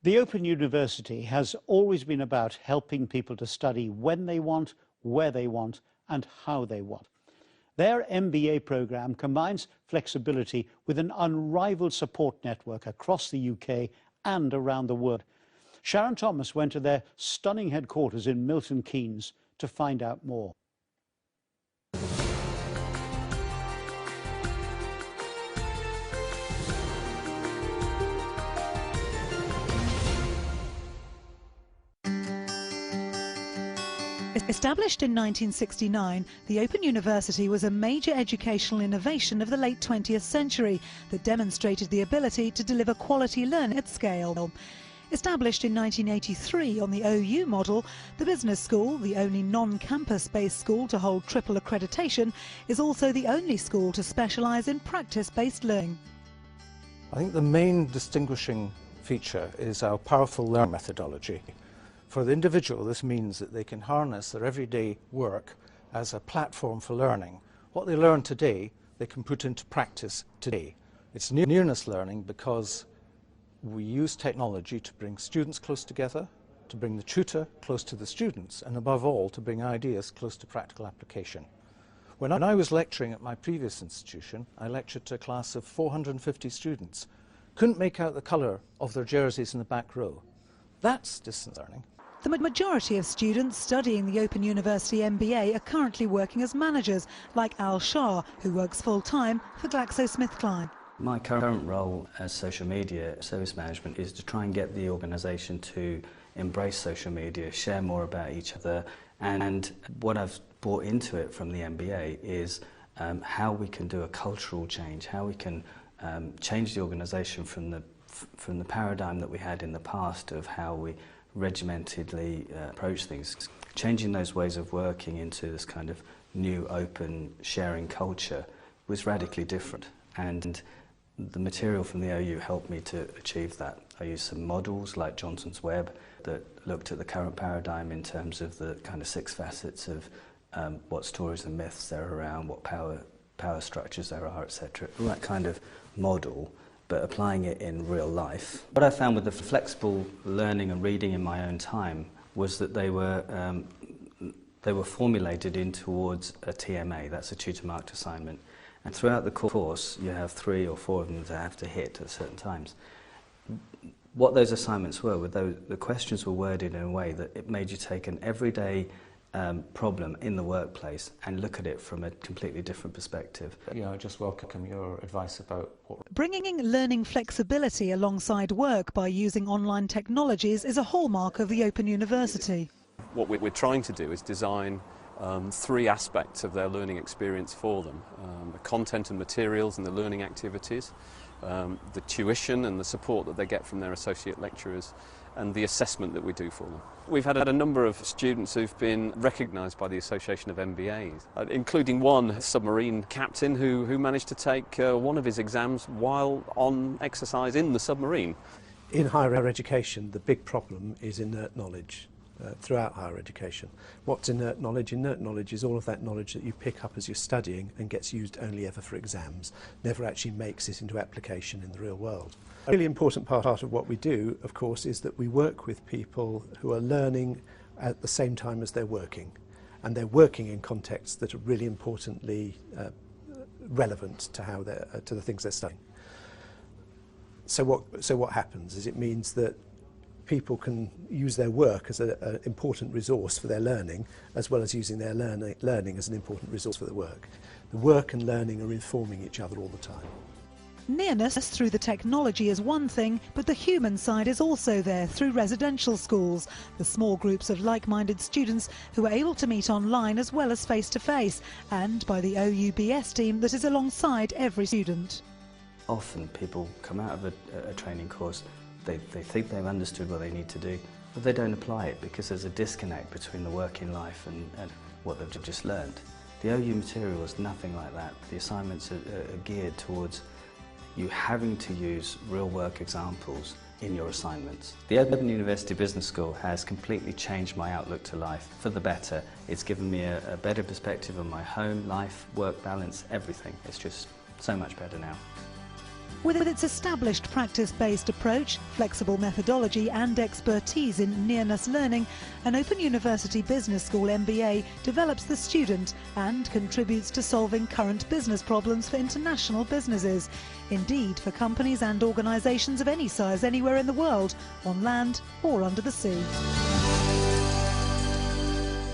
The Open University has always been about helping people to study when they want, where they want, and how they want. Their MBA programme combines flexibility with an unrivaled support network across the UK and around the world. Sharon Thomas went to their stunning headquarters in Milton Keynes to find out more. Established in 1969, the Open University was a major educational innovation of the late 20th century that demonstrated the ability to deliver quality learning at scale. Established in 1983 on the OU model, the business school, the only non-campus-based school to hold triple accreditation, is also the only school to specialise in practice-based learning. I think the main distinguishing feature is our powerful learning methodology. For the individual, this means that they can harness their everyday work as a platform for learning. What they learn today, they can put into practice today. It's nearness learning because we use technology to bring students close together, to bring the tutor close to the students, and above all, to bring ideas close to practical application. When I was lecturing at my previous institution, I lectured to a class of 450 students. Couldn't make out the colour of their jerseys in the back row. That's distance learning. The majority of students studying the Open University MBA are currently working as managers, like Al Shah, who works full-time for GlaxoSmithKline. My current role as social media service management is to try and get the organisation to embrace social media, share more about each other, and what I've brought into it from the MBA is how we can do a cultural change, how we can change the organisation from the paradigm that we had in the past of how we regimentedly approach things. Changing those ways of working into this kind of new open sharing culture was radically different, and the material from the OU helped me to achieve that. I used some models like Johnson's Web that looked at the current paradigm in terms of the kind of 6 facets of what stories and myths there are around, what power structures there are, etc. All that kind of model, but applying it in real life. What I found with the flexible learning and reading in my own time was that they were formulated in towards a TMA, that's a tutor-marked assignment. And throughout the course, you have 3 or 4 of them that have to hit at certain times. What those assignments were the questions were worded in a way that it made you take an everyday problem in the workplace and look at it from a completely different perspective. Yeah, I just welcome your advice about what... Bringing learning flexibility alongside work by using online technologies is a hallmark of the Open University. What we're trying to do is design 3 aspects of their learning experience for them. The content and materials and the learning activities, the tuition and the support that they get from their associate lecturers, and the assessment that we do for them. We've had a number of students who've been recognised by the Association of MBAs, including one submarine captain who managed to take one of his exams while on exercise in the submarine. In higher education, the big problem is inert knowledge. Throughout higher education. What's inert knowledge? Inert knowledge is all of that knowledge that you pick up as you're studying and gets used only ever for exams, never actually makes it into application in the real world. A really important part of what we do, of course, is that we work with people who are learning at the same time as they're working, and they're working in contexts that are really importantly relevant to how to the things they're studying. So what happens is it means that people can use their work as an important resource for their learning, as well as using their learning as an important resource for the work. The work and learning are informing each other all the time. Nearness through the technology is one thing, but the human side is also there through residential schools, the small groups of like-minded students who are able to meet online as well as face-to-face, and by the OUBS team that is alongside every student. Often people come out of a training course, they think they've understood what they need to do, but they don't apply it because there's a disconnect between the working life and what they've just learned. The OU material is nothing like that. The assignments are geared towards you having to use real work examples in your assignments. The Open University Business School has completely changed my outlook to life for the better. It's given me a better perspective on my home, life, work balance, everything. It's just so much better now. With its established practice-based approach, flexible methodology and expertise in nearness learning, an Open University Business School MBA develops the student and contributes to solving current business problems for international businesses. Indeed, for companies and organisations of any size anywhere in the world, on land or under the sea.